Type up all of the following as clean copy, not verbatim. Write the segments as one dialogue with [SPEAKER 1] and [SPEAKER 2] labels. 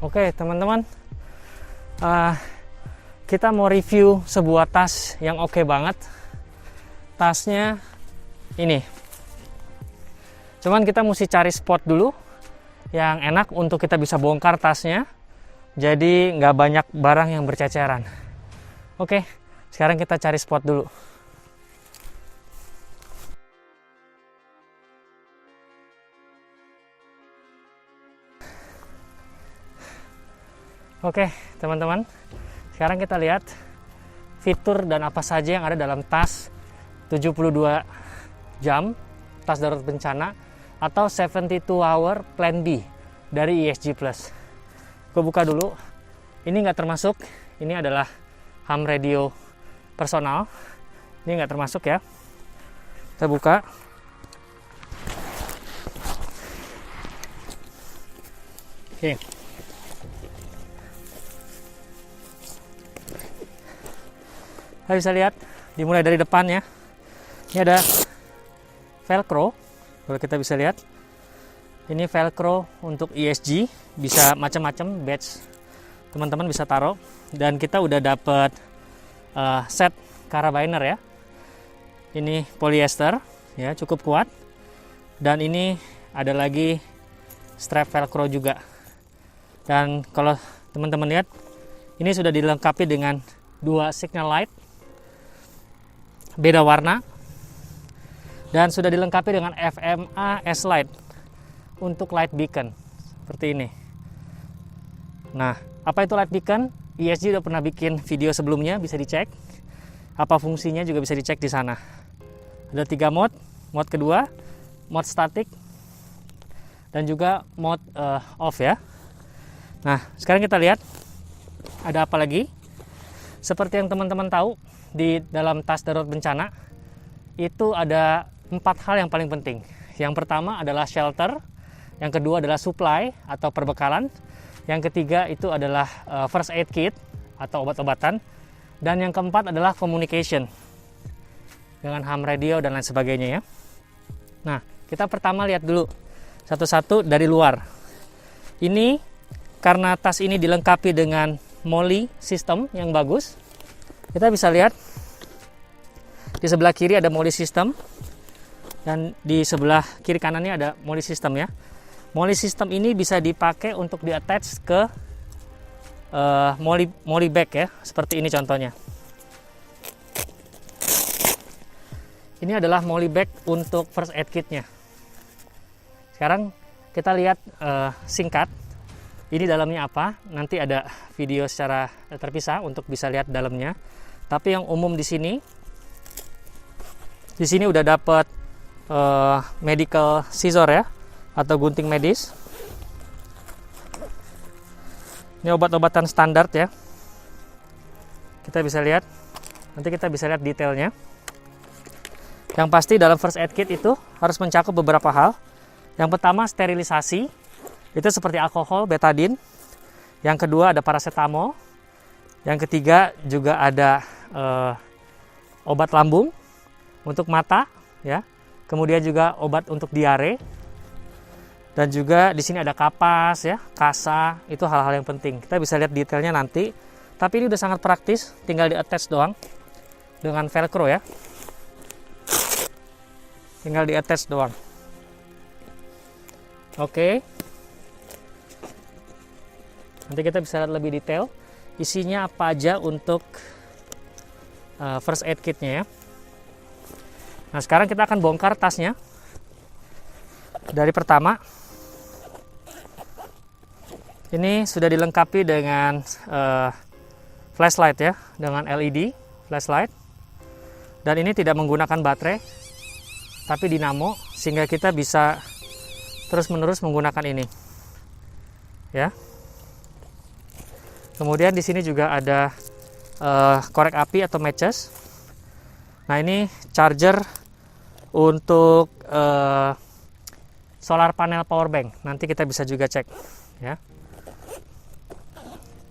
[SPEAKER 1] Oke teman-teman, kita mau review sebuah tas yang oke banget. Tasnya ini. Cuman kita mesti cari spot dulu yang enak untuk kita bisa bongkar tasnya. Jadi nggak banyak barang yang berceceran. Oke, sekarang kita cari spot dulu. Oke teman-teman, sekarang kita lihat fitur dan apa saja yang ada dalam tas 72 jam tas darurat bencana atau 72 hour plan B dari ESG Plus. Gue buka dulu. Ini nggak termasuk, ini adalah ham radio personal. Ini nggak termasuk ya. Kita buka. Oke. Kita bisa lihat dimulai dari depan ya. Ini ada velcro, kalau kita bisa lihat. Ini velcro untuk ESG, bisa macam-macam badge. Teman-teman bisa taruh. Dan kita udah dapet set carabiner ya. Ini polyester ya, cukup kuat. Dan ini ada lagi strap velcro juga. Dan kalau teman-teman lihat, ini sudah dilengkapi dengan 2 signal light beda warna dan sudah dilengkapi dengan FMA S-Light untuk light beacon seperti ini. Nah, apa itu light beacon? ESG udah pernah bikin video sebelumnya, bisa dicek. Apa fungsinya juga bisa dicek di sana. Ada 3 mode. Mode kedua, mode static, dan juga mode off ya. Nah, sekarang kita lihat ada apa lagi. Seperti yang teman-teman tahu, di dalam tas darurat bencana itu ada 4 hal yang paling penting. Yang pertama adalah shelter, yang kedua adalah supply atau perbekalan, yang ketiga itu adalah first aid kit atau obat-obatan, dan yang keempat adalah communication dengan ham radio dan lain sebagainya ya. Nah, kita pertama lihat dulu satu-satu dari luar. Ini karena tas ini dilengkapi dengan MOLLE system yang bagus. Kita bisa lihat di sebelah kiri ada MOLLE system dan di sebelah kiri kanannya ada MOLLE system ya. MOLLE system ini bisa dipakai untuk di-attach ke MOLLE bag ya, seperti ini contohnya. Ini adalah MOLLE bag untuk first aid kitnya. Sekarang kita lihat singkat. Ini dalamnya apa? Nanti ada video secara terpisah untuk bisa lihat dalamnya. Tapi yang umum di sini udah dapat medical scissor ya, atau gunting medis. Ini obat-obatan standar ya. Kita bisa lihat. Nanti kita bisa lihat detailnya. Yang pasti dalam first aid kit itu harus mencakup beberapa hal. Yang pertama sterilisasi. Itu seperti alkohol, betadine. Yang kedua ada paracetamol. Yang ketiga juga ada obat lambung untuk mata, ya. Kemudian juga obat untuk diare. Dan juga di sini ada kapas, ya, kasa. Itu hal-hal yang penting. Kita bisa lihat detailnya nanti. Tapi ini udah sangat praktis, tinggal di-attach doang dengan velcro ya. Tinggal di-attach doang. Oke. Nanti kita bisa lihat lebih detail isinya apa aja untuk first aid kitnya ya. Nah, sekarang kita akan bongkar tasnya. Dari pertama, ini sudah dilengkapi dengan flashlight ya, dengan LED flashlight. Dan ini tidak menggunakan baterai, tapi dinamo, sehingga kita bisa terus-menerus menggunakan ini. Ya. Kemudian di sini juga ada korek api atau matches. Nah, ini charger untuk solar panel power bank. Nanti kita bisa juga cek ya.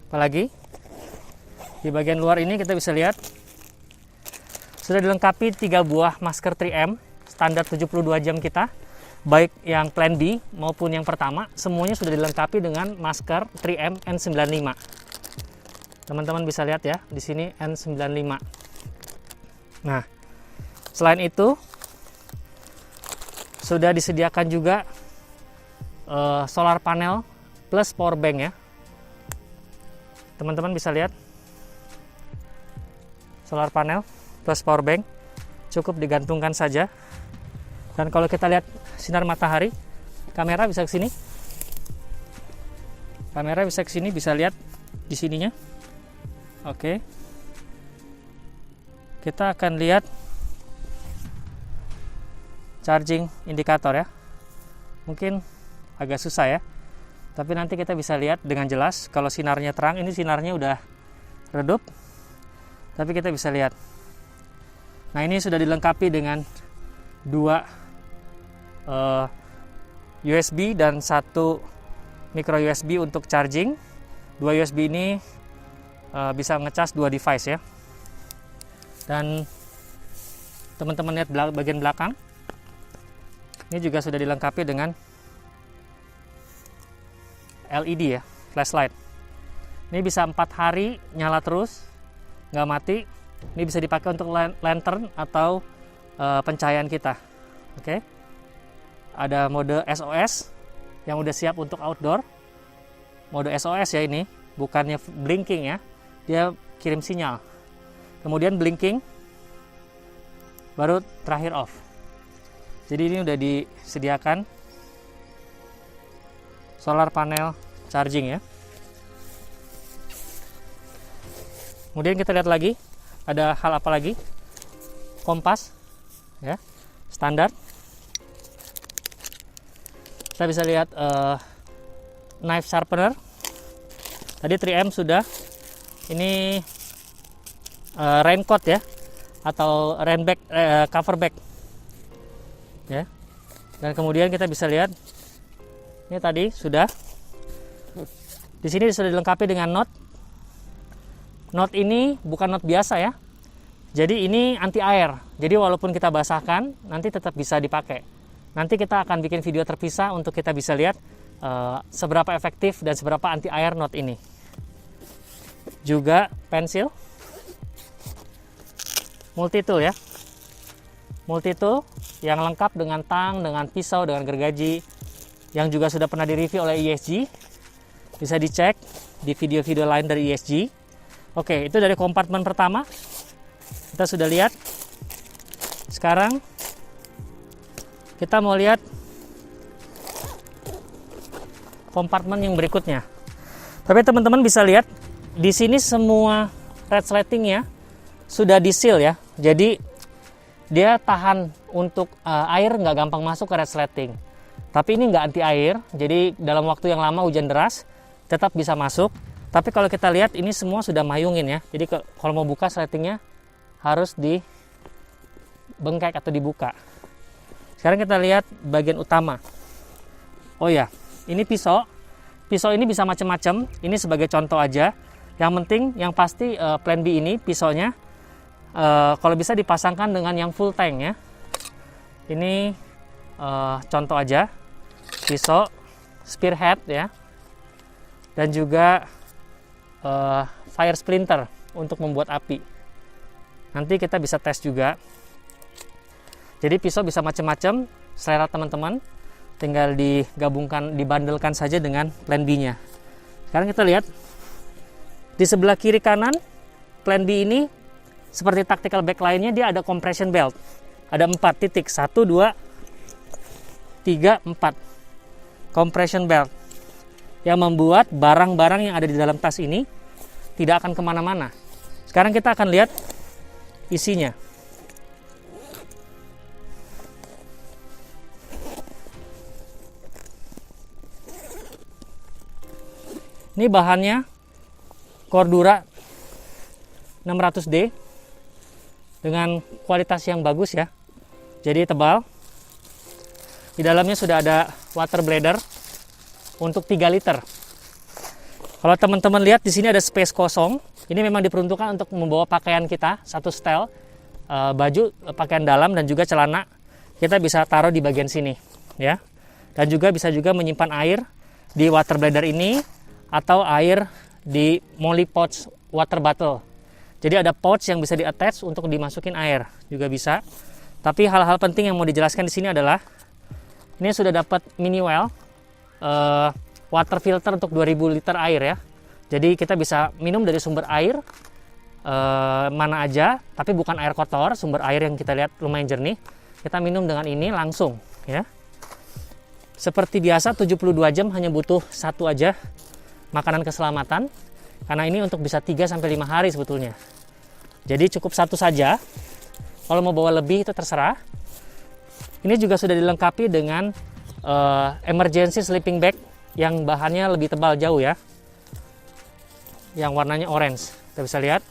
[SPEAKER 1] Apalagi di bagian luar ini kita bisa lihat sudah dilengkapi 3 buah masker 3M standar 72 jam kita baik yang plan B maupun yang pertama, semuanya sudah dilengkapi dengan masker 3M N95. Teman-teman bisa lihat ya, di sini N95. Nah, selain itu sudah disediakan juga solar panel plus power bank ya. Teman-teman bisa lihat, solar panel plus power bank cukup digantungkan saja. Dan kalau kita lihat sinar matahari, kamera bisa ke sini. Kamera bisa ke sini, bisa lihat di sininya. Oke. Kita akan lihat charging indikator ya. Mungkin agak susah ya. Tapi nanti kita bisa lihat dengan jelas kalau sinarnya terang. Ini sinarnya udah redup. Tapi kita bisa lihat. Nah, ini sudah dilengkapi dengan 2 USB dan 1 micro USB untuk charging. 2 USB ini bisa ngecas 2 device ya. Dan teman-teman lihat bagian belakang, ini juga sudah dilengkapi dengan LED ya, flashlight. Ini bisa 4 hari nyala terus, nggak mati. Ini bisa dipakai untuk lantern atau pencahayaan kita. Oke. Ada mode SOS yang udah siap untuk outdoor. Mode SOS ya ini, bukannya blinking ya. Dia kirim sinyal. Kemudian blinking, baru terakhir off. Jadi ini udah disediakan solar panel charging ya. Kemudian kita lihat lagi, ada hal apa lagi? Kompas ya, standar. Kita bisa lihat knife sharpener. Tadi 3M sudah. Ini raincoat ya, atau rainback, cover bag ya. Dan kemudian kita bisa lihat ini tadi sudah. Di sini sudah dilengkapi dengan knot. Knot ini bukan knot biasa ya. Jadi ini anti air. Jadi walaupun kita basahkan, nanti tetap bisa dipakai. Nanti kita akan bikin video terpisah untuk kita bisa lihat seberapa efektif dan seberapa anti air knot ini. Juga pensil, multi tool ya, multi tool yang lengkap dengan tang, dengan pisau, dengan gergaji, yang juga sudah pernah direview oleh ESG. Bisa dicek di video-video lain dari ESG. Oke, itu dari kompartemen pertama kita sudah lihat. Sekarang kita mau lihat kompartemen yang berikutnya. Tapi teman-teman bisa lihat di sini semua resletingnya sudah di seal ya. Jadi dia tahan untuk air nggak gampang masuk ke resleting. Tapi ini nggak anti air. Jadi dalam waktu yang lama hujan deras tetap bisa masuk. Tapi kalau kita lihat ini semua sudah mayungin ya. Jadi kalau mau buka resletingnya harus dibengkek atau dibuka. Sekarang kita lihat bagian utama. Oh ya, ini pisau. Pisau ini bisa macam-macam. Ini sebagai contoh aja. Yang penting, yang pasti plan B ini pisaunya kalau bisa dipasangkan dengan yang full tank ya. Ini contoh aja. Pisau spearhead ya. Dan juga fire splinter untuk membuat api. Nanti kita bisa tes juga. Jadi pisau bisa macam-macam, selera teman-teman, tinggal digabungkan, dibandelkan saja dengan plan B-nya. Sekarang kita lihat di sebelah kiri kanan plan B ini seperti tactical bag lainnya, dia ada compression belt. Ada 4 titik, 1, 2, 3, 4 compression belt yang membuat barang-barang yang ada di dalam tas ini tidak akan kemana-mana. Sekarang kita akan lihat isinya. Ini bahannya Cordura 600D dengan kualitas yang bagus ya. Jadi tebal. Di dalamnya sudah ada water bladder untuk 3 liter. Kalau teman-teman lihat di sini ada space kosong. Ini memang diperuntukkan untuk membawa pakaian kita, satu setel, baju, pakaian dalam dan juga celana. Kita bisa taruh di bagian sini. ya. Dan juga bisa juga menyimpan air di water bladder ini atau air di Molly pouch water bottle. Jadi ada pouch yang bisa di-attach untuk dimasukin air juga bisa. Tapi hal-hal penting yang mau dijelaskan di sini adalah ini sudah dapat mini well water filter untuk 2000 liter air ya. Jadi kita bisa minum dari sumber air mana aja, tapi bukan air kotor, sumber air yang kita lihat lumayan jernih. Kita minum dengan ini langsung ya. Seperti biasa 72 jam hanya butuh satu aja makanan keselamatan, karena ini untuk bisa 3-5 hari sebetulnya. Jadi cukup satu saja. Kalau mau bawa lebih itu terserah. Ini juga sudah dilengkapi dengan emergency sleeping bag yang bahannya lebih tebal jauh ya, yang warnanya orange. Kita bisa lihat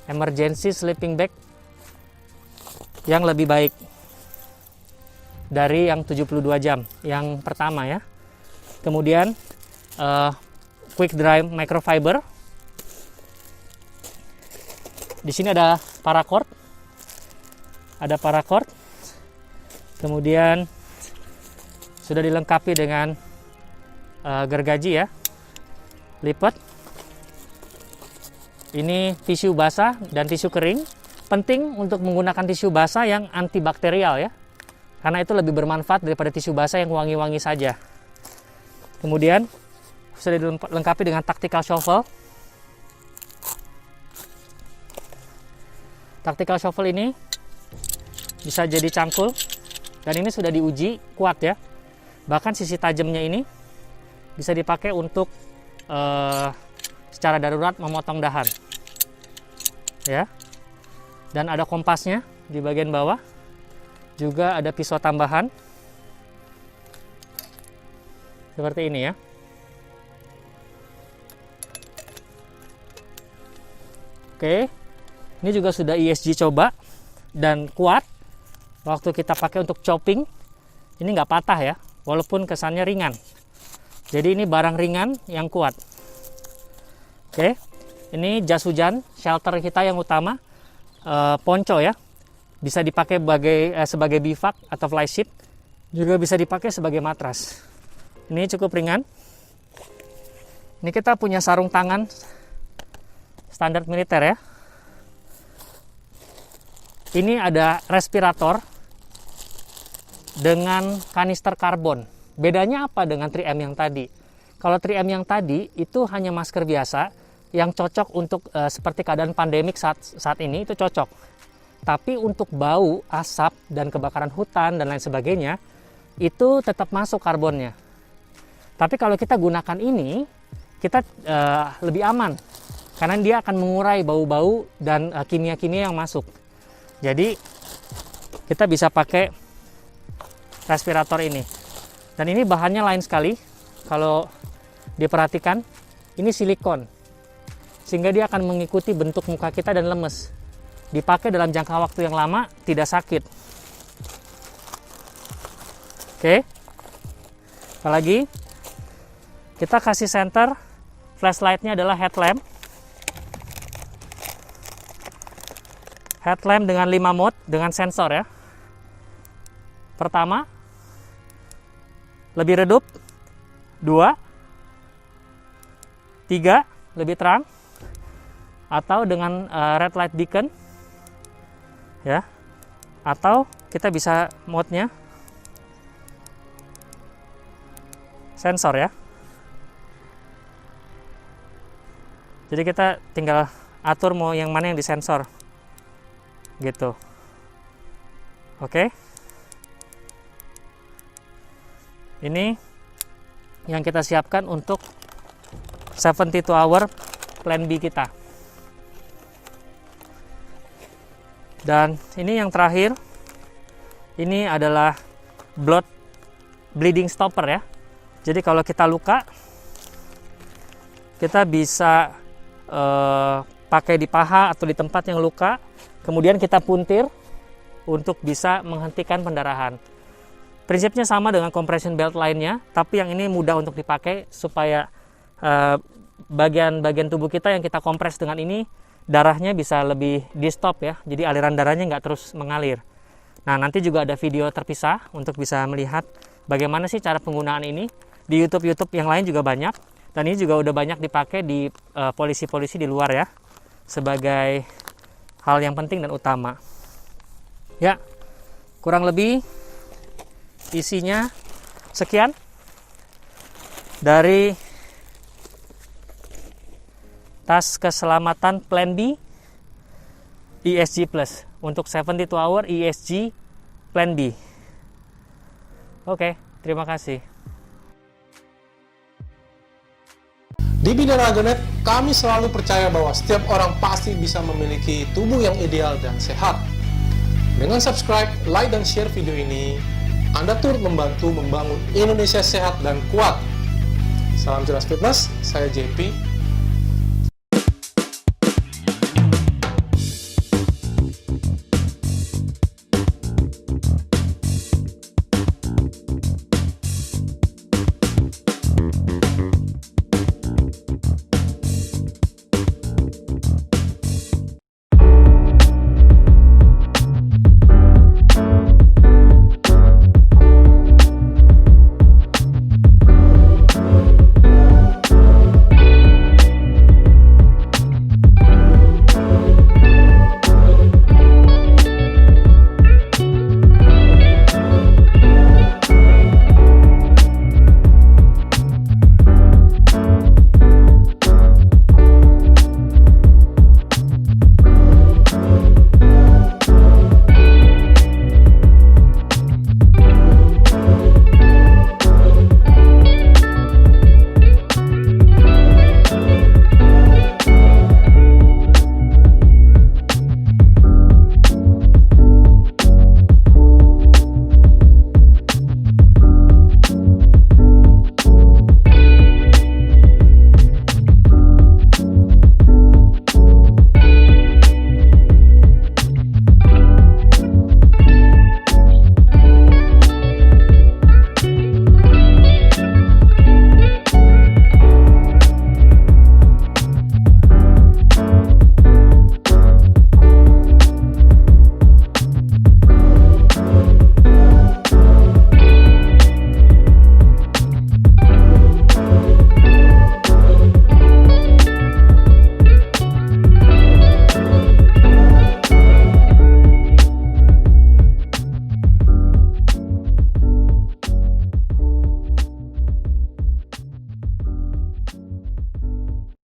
[SPEAKER 1] emergency sleeping bag yang lebih baik dari yang 72 jam yang pertama ya. Kemudian quick dry microfiber. Di sini ada paracord. Ada paracord. Kemudian sudah dilengkapi dengan gergaji ya, lipat. Ini tisu basah dan tisu kering. Penting untuk menggunakan tisu basah yang antibakterial ya, karena itu lebih bermanfaat daripada tisu basah yang wangi-wangi saja. Kemudian sudah dilengkapi dengan tactical shovel. Tactical shovel ini bisa jadi cangkul, dan ini sudah diuji kuat ya. Bahkan sisi tajamnya ini bisa dipakai untuk secara darurat memotong dahan ya. Dan ada kompasnya di bagian bawah. Juga ada pisau tambahan seperti ini ya. Oke, ini juga sudah ESG coba dan kuat. Waktu kita pakai untuk chopping, ini nggak patah ya, walaupun kesannya ringan. Jadi ini barang ringan yang kuat. Oke, ini jas hujan, shelter kita yang utama, ponco ya. Bisa dipakai sebagai bivak atau fly sheet, juga bisa dipakai sebagai matras. Ini cukup ringan. Ini kita punya sarung tangan standar militer ya. Ini ada respirator dengan kanister karbon. Bedanya apa dengan 3M yang tadi? Kalau 3M yang tadi itu hanya masker biasa yang cocok untuk seperti keadaan pandemik saat ini, itu cocok. Tapi untuk bau, asap, dan kebakaran hutan, dan lain sebagainya, itu tetap masuk karbonnya. Tapi kalau kita gunakan ini, kita lebih aman. Karena dia akan mengurai bau-bau dan kimia-kimia yang masuk. Jadi, kita bisa pakai respirator ini. Dan ini bahannya lain sekali. Kalau diperhatikan, ini silikon. Sehingga dia akan mengikuti bentuk muka kita dan lemes. Dipakai dalam jangka waktu yang lama, tidak sakit. Oke. Apalagi kita kasih center, flashlightnya adalah headlamp. Headlamp dengan 5 mode dengan sensor ya. Pertama, lebih redup. 2, 3, lebih terang. Atau dengan red light beacon. Ya, atau kita bisa mode-nya sensor ya. Jadi kita tinggal atur mau yang mana yang disensor gitu. Oke. Ini yang kita siapkan untuk 72 hour plan B kita. Dan ini yang terakhir, ini adalah bleeding stopper ya. Jadi kalau kita luka, kita bisa pakai di paha atau di tempat yang luka, kemudian kita puntir untuk bisa menghentikan pendarahan. Prinsipnya sama dengan compression belt lainnya, tapi yang ini mudah untuk dipakai supaya bagian-bagian tubuh kita yang kita kompres dengan ini, darahnya bisa lebih di stop ya, jadi aliran darahnya nggak terus mengalir. Nah, nanti juga ada video terpisah untuk bisa melihat bagaimana sih cara penggunaan ini. Di YouTube yang lain juga banyak, dan ini juga udah banyak dipakai di polisi-polisi di luar ya, sebagai hal yang penting dan utama. Ya, kurang lebih isinya sekian dari tas keselamatan Plan B ESG Plus untuk 72 hour ESG Plan B. Oke, terima kasih.
[SPEAKER 2] Di Binaraga.net, kami selalu percaya bahwa setiap orang pasti bisa memiliki tubuh yang ideal dan sehat. Dengan subscribe, like, dan share video ini, Anda turut membantu membangun Indonesia sehat dan kuat. Salam Jelas Fitness, saya JP.